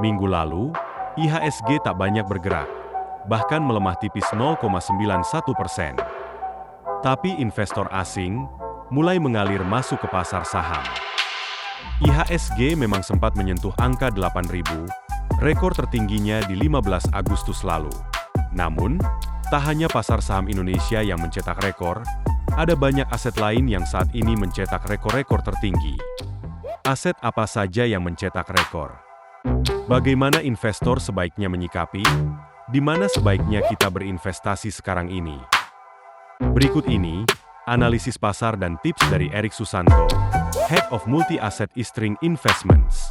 Minggu lalu, IHSG tak banyak bergerak, bahkan melemah tipis 0,91%. Tapi investor asing mulai mengalir masuk ke pasar saham. IHSG memang sempat menyentuh angka 8.000, rekor tertingginya di 15 Agustus lalu. Namun, tak hanya pasar saham Indonesia yang mencetak rekor, ada banyak aset lain yang saat ini mencetak rekor-rekor tertinggi. Aset apa saja yang mencetak rekor? Bagaimana investor sebaiknya menyikapi? Di mana sebaiknya kita berinvestasi sekarang ini? Berikut ini, analisis pasar dan tips dari Erik Susanto, Head of Multi-Asset String Investments.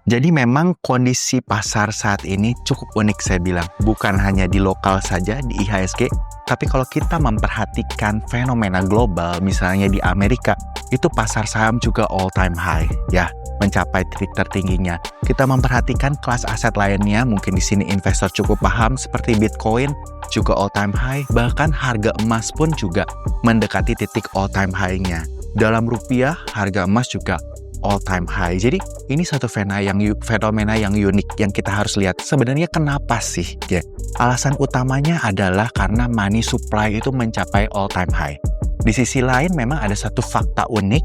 Jadi memang kondisi pasar saat ini cukup unik saya bilang. Bukan hanya di lokal saja, di IHSG, tapi kalau kita memperhatikan fenomena global, misalnya di Amerika, itu pasar saham juga all-time high, ya, mencapai titik tertingginya. Kita memperhatikan kelas aset lainnya, mungkin di sini investor cukup paham, seperti Bitcoin, juga all-time high, bahkan harga emas pun juga mendekati titik all-time high-nya. Dalam rupiah, harga emas juga all-time high. Jadi ini satu fenomena yang unik yang kita harus lihat. Sebenarnya kenapa sih? Ya, alasan utamanya adalah karena money supply itu mencapai all-time high. Di sisi lain memang ada satu fakta unik.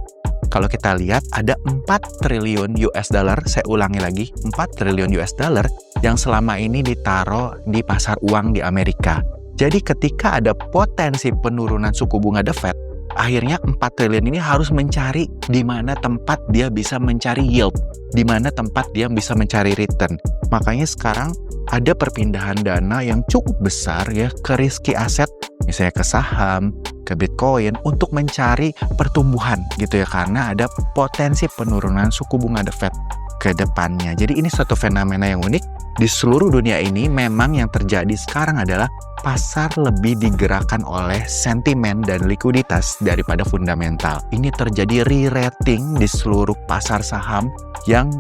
Kalau kita lihat ada 4 triliun US dollar, saya ulangi lagi, 4 triliun US dollar yang selama ini ditaruh di pasar uang di Amerika. Jadi ketika ada potensi penurunan suku bunga The Fed, akhirnya 4 triliun ini harus mencari di mana tempat dia bisa mencari yield, di mana tempat dia bisa mencari return. Makanya sekarang ada perpindahan dana yang cukup besar ya ke risky asset, misalnya ke saham, ke Bitcoin untuk mencari pertumbuhan gitu ya, karena ada potensi penurunan suku bunga The Fed ke depannya. Jadi ini suatu fenomena yang unik. Di seluruh dunia ini memang yang terjadi sekarang adalah pasar lebih digerakkan oleh sentimen dan likuiditas daripada fundamental. Ini terjadi re-rating di seluruh pasar saham yang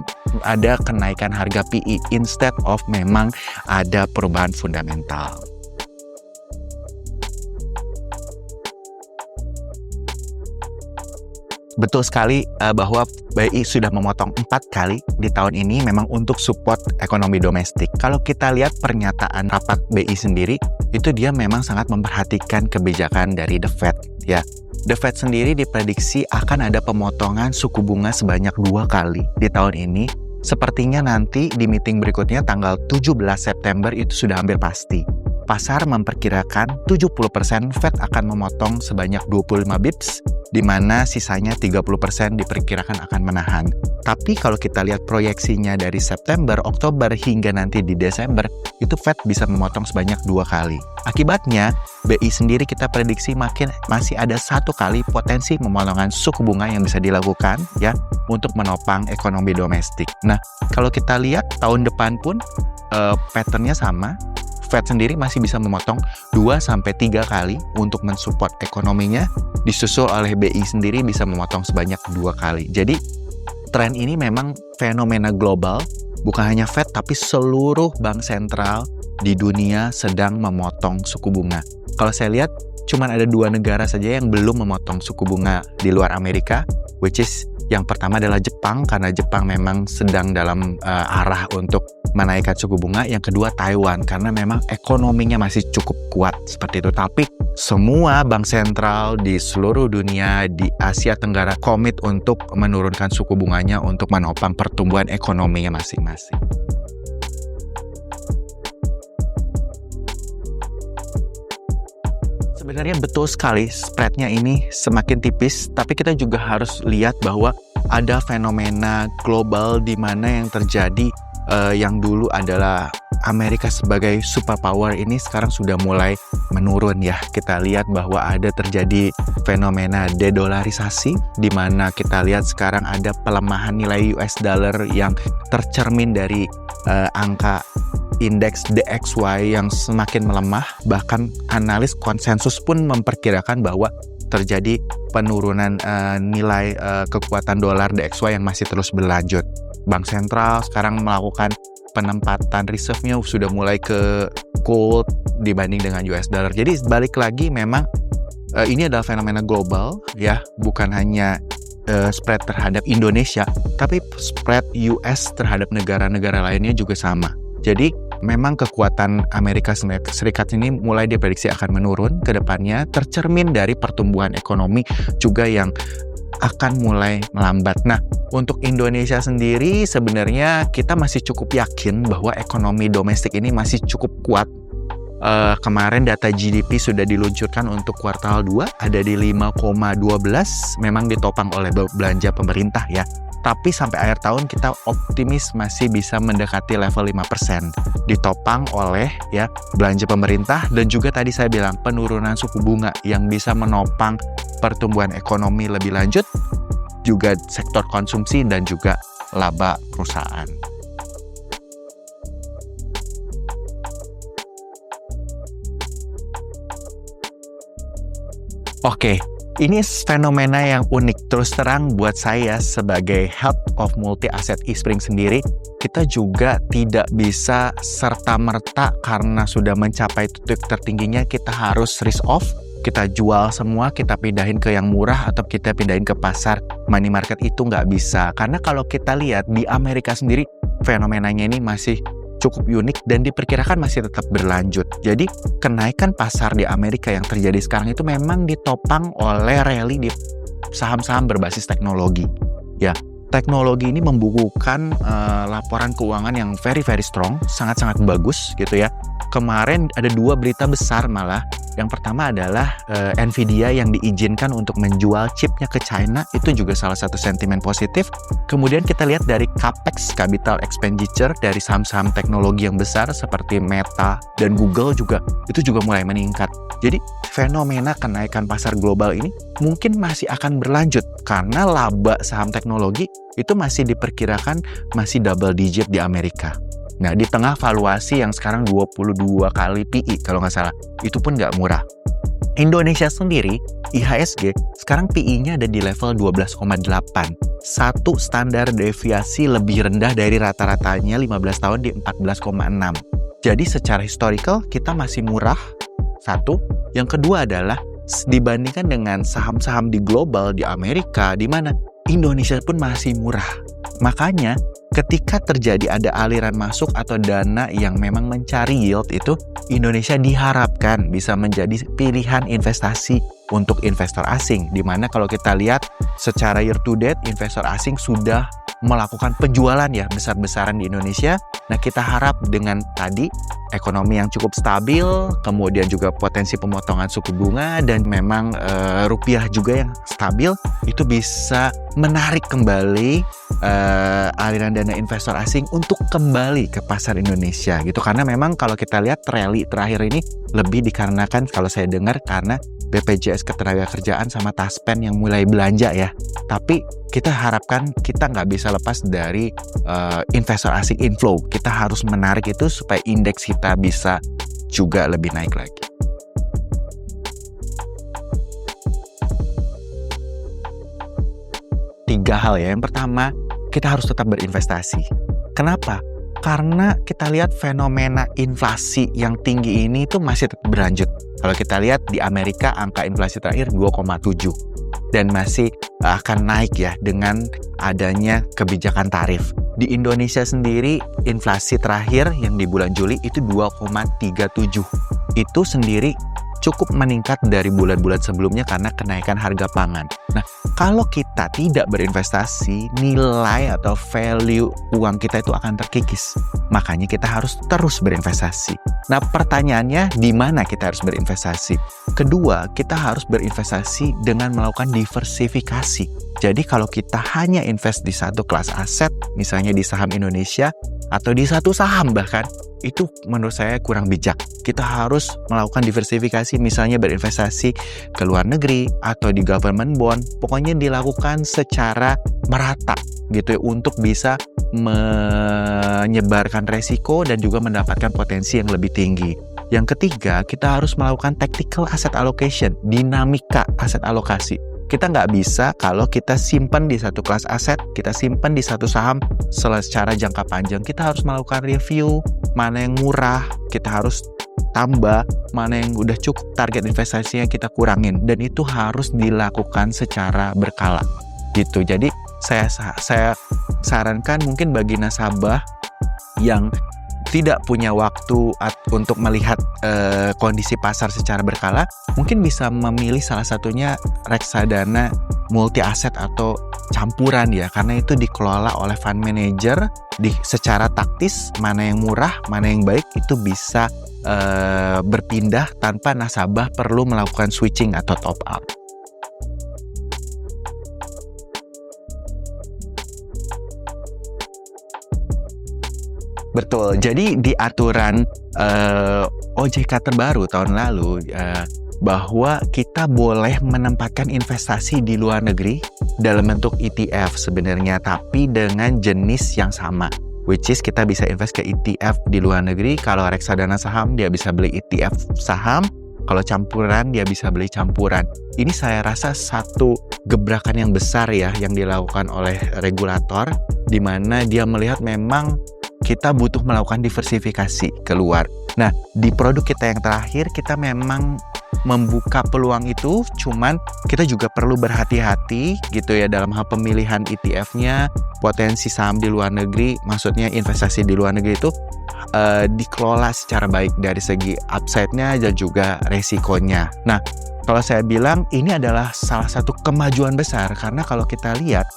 ada kenaikan harga PE instead of memang ada perubahan fundamental. Betul sekali bahwa BI sudah memotong 4 kali di tahun ini memang untuk support ekonomi domestik. Kalau kita lihat pernyataan rapat BI sendiri, itu dia memang sangat memperhatikan kebijakan dari The Fed. Ya, The Fed sendiri diprediksi akan ada pemotongan suku bunga sebanyak 2 kali di tahun ini. Sepertinya nanti di meeting berikutnya tanggal 17 September itu sudah hampir pasti. Pasar memperkirakan 70% Fed akan memotong sebanyak 25 bips, di mana sisanya 30% diperkirakan akan menahan. Tapi kalau kita lihat proyeksinya dari September, Oktober, hingga nanti di Desember, itu Fed bisa memotong sebanyak 2 kali. Akibatnya, BI sendiri kita prediksi masih ada 1 kali potensi pemotongan suku bunga yang bisa dilakukan ya untuk menopang ekonomi domestik. Nah, kalau kita lihat tahun depan pun patternnya sama. Fed sendiri masih bisa memotong 2-3 kali untuk mensupport ekonominya, disusul oleh BI sendiri bisa memotong sebanyak 2 kali. Jadi, tren ini memang fenomena global, bukan hanya Fed, tapi seluruh bank sentral di dunia sedang memotong suku bunga. Kalau saya lihat, cuma ada 2 negara saja yang belum memotong suku bunga di luar Amerika, which is yang pertama adalah Jepang, karena Jepang memang sedang dalam arah untuk menaikkan suku bunga. Yang kedua Taiwan, karena memang ekonominya masih cukup kuat seperti itu. Tapi semua bank sentral di seluruh dunia, di Asia Tenggara komit untuk menurunkan suku bunganya untuk menopang pertumbuhan ekonominya masing-masing. Sebenarnya betul sekali spreadnya ini semakin tipis, tapi kita juga harus lihat bahwa ada fenomena global di mana yang terjadi yang dulu adalah Amerika sebagai superpower ini sekarang sudah mulai menurun ya. Kita lihat bahwa ada terjadi fenomena dedolarisasi di mana kita lihat sekarang ada pelemahan nilai US dollar yang tercermin dari angka indeks DXY yang semakin melemah. Bahkan analis konsensus pun memperkirakan bahwa terjadi penurunan nilai kekuatan dolar DXY yang masih terus berlanjut. Bank sentral sekarang melakukan penempatan reserve-nya sudah mulai ke gold dibanding dengan US dollar. Jadi balik lagi memang ini adalah fenomena global ya, bukan hanya spread terhadap Indonesia, tapi spread US terhadap negara-negara lainnya juga sama. Jadi memang kekuatan Amerika Serikat ini mulai diprediksi akan menurun ke depannya, tercermin dari pertumbuhan ekonomi juga yang akan mulai melambat. Nah, untuk Indonesia sendiri sebenarnya kita masih cukup yakin bahwa ekonomi domestik ini masih cukup kuat. Kemarin data GDP sudah diluncurkan untuk kuartal 2 ada di 5,12, memang ditopang oleh belanja pemerintah ya. Tapi sampai akhir tahun kita optimis masih bisa mendekati level 5%. Ditopang oleh ya belanja pemerintah dan juga tadi saya bilang penurunan suku bunga yang bisa menopang pertumbuhan ekonomi lebih lanjut, juga sektor konsumsi dan juga laba perusahaan. Oke, ini fenomena yang unik. Terus terang buat saya sebagai head of multi asset Eastspring sendiri, kita juga tidak bisa serta-merta karena sudah mencapai titik tertingginya kita harus risk off, kita jual semua, kita pindahin ke yang murah atau kita pindahin ke pasar money market. Itu nggak bisa. Karena kalau kita lihat di Amerika sendiri, fenomenanya ini masih cukup unik dan diperkirakan masih tetap berlanjut. Jadi kenaikan pasar di Amerika yang terjadi sekarang itu memang ditopang oleh rally di saham-saham berbasis teknologi. Ya, teknologi ini membukukan laporan keuangan yang very strong, sangat-sangat bagus gitu ya. Kemarin ada 2 berita besar malah. Yang pertama adalah Nvidia yang diizinkan untuk menjual chipnya ke China, itu juga salah satu sentimen positif. Kemudian kita lihat dari capex, capital expenditure dari saham-saham teknologi yang besar seperti Meta dan Google juga, itu juga mulai meningkat. Jadi fenomena kenaikan pasar global ini mungkin masih akan berlanjut karena laba saham teknologi itu masih diperkirakan masih double digit di Amerika. Nah, di tengah valuasi yang sekarang 22 kali PI kalau nggak salah, itu pun nggak murah. Indonesia sendiri, IHSG, sekarang PI-nya ada di level 12,8. Satu standar deviasi lebih rendah dari rata-ratanya 15 tahun di 14,6. Jadi secara historical kita masih murah, satu. Yang kedua adalah dibandingkan dengan saham-saham di global, di Amerika, di mana Indonesia pun masih murah. Makanya ketika terjadi ada aliran masuk atau dana yang memang mencari yield itu, Indonesia diharapkan bisa menjadi pilihan investasi untuk investor asing. Dimana kalau kita lihat secara year to date, investor asing sudah melakukan penjualan ya besar-besaran di Indonesia. Nah, kita harap dengan tadi ekonomi yang cukup stabil, kemudian juga potensi pemotongan suku bunga dan memang rupiah juga yang stabil, itu bisa menarik kembali aliran dana investor asing untuk kembali ke pasar Indonesia gitu. Karena memang kalau kita lihat rally terakhir ini lebih dikarenakan kalau saya dengar karena BPJS Ketenagakerjaan sama Taspen yang mulai belanja ya. Tapi kita harapkan kita nggak bisa lepas dari investor asing inflow. Kita harus menarik itu supaya indeks kita bisa juga lebih naik lagi. Tiga hal ya. Yang pertama, kita harus tetap berinvestasi. Kenapa? Karena kita lihat fenomena inflasi yang tinggi ini itu masih tetap berlanjut. Kalau kita lihat di Amerika angka inflasi terakhir 2,7 dan masih akan naik ya dengan adanya kebijakan tarif. Di Indonesia sendiri inflasi terakhir yang di bulan Juli itu 2,37. Itu sendiri cukup meningkat dari bulan-bulan sebelumnya karena kenaikan harga pangan. Nah, kalau kita tidak berinvestasi, nilai atau value uang kita itu akan terkikis. Makanya kita harus terus berinvestasi. Nah, pertanyaannya di mana kita harus berinvestasi? Kedua, kita harus berinvestasi dengan melakukan diversifikasi. Jadi kalau kita hanya invest di satu kelas aset, misalnya di saham Indonesia atau di satu saham bahkan, itu menurut saya kurang bijak. Kita harus melakukan diversifikasi, misalnya berinvestasi ke luar negeri atau di government bond. Pokoknya dilakukan secara merata gitu ya, untuk bisa menyebarkan resiko dan juga mendapatkan potensi yang lebih tinggi. Yang ketiga, kita harus melakukan tactical asset allocation, dinamika aset alokasi. Kita nggak bisa kalau kita simpan di satu kelas aset, kita simpan di satu saham secara jangka panjang. Kita harus melakukan review, mana yang murah, kita harus tambah, mana yang udah cukup target investasinya kita kurangin. Dan itu harus dilakukan secara berkala. gitu. Jadi saya sarankan mungkin bagi nasabah yang tidak punya waktu untuk melihat kondisi pasar secara berkala, mungkin bisa memilih salah satunya reksadana multi aset atau campuran ya, karena itu dikelola oleh fund manager secara taktis, mana yang murah, mana yang baik itu bisa berpindah tanpa nasabah perlu melakukan switching atau top up. Betul, jadi di aturan OJK terbaru tahun lalu bahwa kita boleh menempatkan investasi di luar negeri dalam bentuk ETF sebenarnya, tapi dengan jenis yang sama. Which is kita bisa invest ke ETF di luar negeri, kalau reksadana saham dia bisa beli ETF saham, kalau campuran dia bisa beli campuran. Ini saya rasa satu gebrakan yang besar ya yang dilakukan oleh regulator, di mana dia melihat memang kita butuh melakukan diversifikasi keluar. Nah, di produk kita yang terakhir, kita memang membuka peluang itu, cuman kita juga perlu berhati-hati gitu ya dalam hal pemilihan ETF-nya, potensi saham di luar negeri, maksudnya investasi di luar negeri itu dikelola secara baik dari segi upside-nya dan juga resikonya. Nah, kalau saya bilang ini adalah salah satu kemajuan besar, karena kalau kita lihat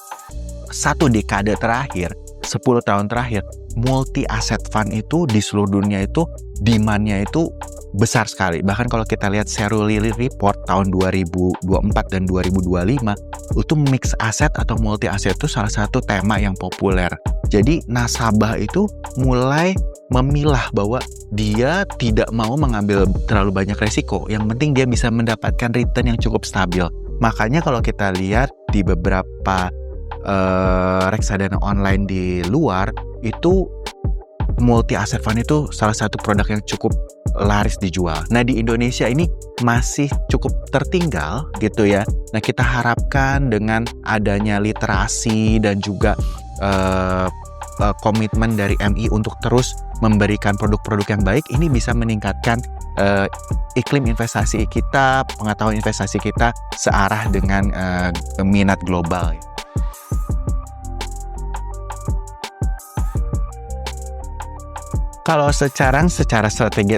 satu dekade terakhir, 10 tahun terakhir, multi asset fund itu di seluruh dunia itu demand-nya itu besar sekali. Bahkan kalau kita lihat Cerulli Report tahun 2024 dan 2025, itu mix aset atau multi aset itu salah satu tema yang populer. Jadi nasabah itu mulai memilah bahwa dia tidak mau mengambil terlalu banyak resiko. Yang penting dia bisa mendapatkan return yang cukup stabil. Makanya kalau kita lihat di beberapa reksadana online di luar, itu multi asset fund itu salah satu produk yang cukup laris dijual. Nah, di Indonesia ini masih cukup tertinggal gitu ya. Nah, kita harapkan dengan adanya literasi dan juga komitmen dari MI untuk terus memberikan produk-produk yang baik, ini bisa meningkatkan iklim investasi kita, pengetahuan investasi kita searah dengan minat global. Kalau secara strategi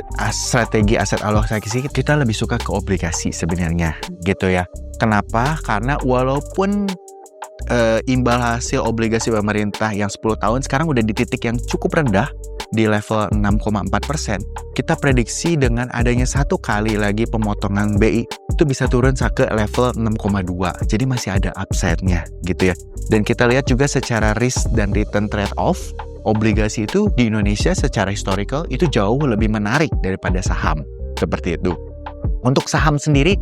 aset alokasi kita lebih suka ke obligasi sebenarnya gitu ya. Kenapa? Karena walaupun imbal hasil obligasi pemerintah yang 10 tahun sekarang udah di titik yang cukup rendah di level 6,4%, kita prediksi dengan adanya satu kali lagi pemotongan BI itu bisa turun ke level 6,2. Jadi masih ada upside-nya gitu ya. Dan kita lihat juga secara risk dan return trade-off, obligasi itu di Indonesia secara historical itu jauh lebih menarik daripada saham, seperti itu. Untuk saham sendiri,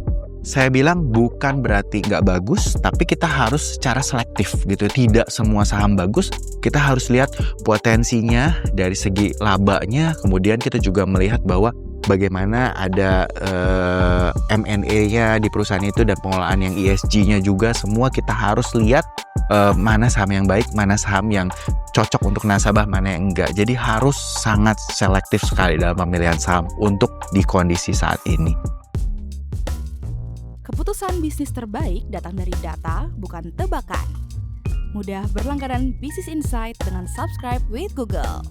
saya bilang bukan berarti nggak bagus, tapi kita harus secara selektif gitu. Tidak semua saham bagus, kita harus lihat potensinya dari segi labanya, kemudian kita juga melihat bahwa bagaimana ada M&A-nya di perusahaan itu dan pengelolaan yang ESG-nya juga, semua kita harus lihat mana saham yang baik, mana saham yang cocok untuk nasabah, mana yang enggak. Jadi harus sangat selektif sekali dalam pemilihan saham untuk di kondisi saat ini. Keputusan bisnis terbaik datang dari data, bukan tebakan. Mudah berlangganan Business Insight dengan subscribe with Google.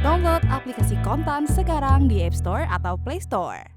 Download aplikasi Kontan sekarang di App Store atau Play Store.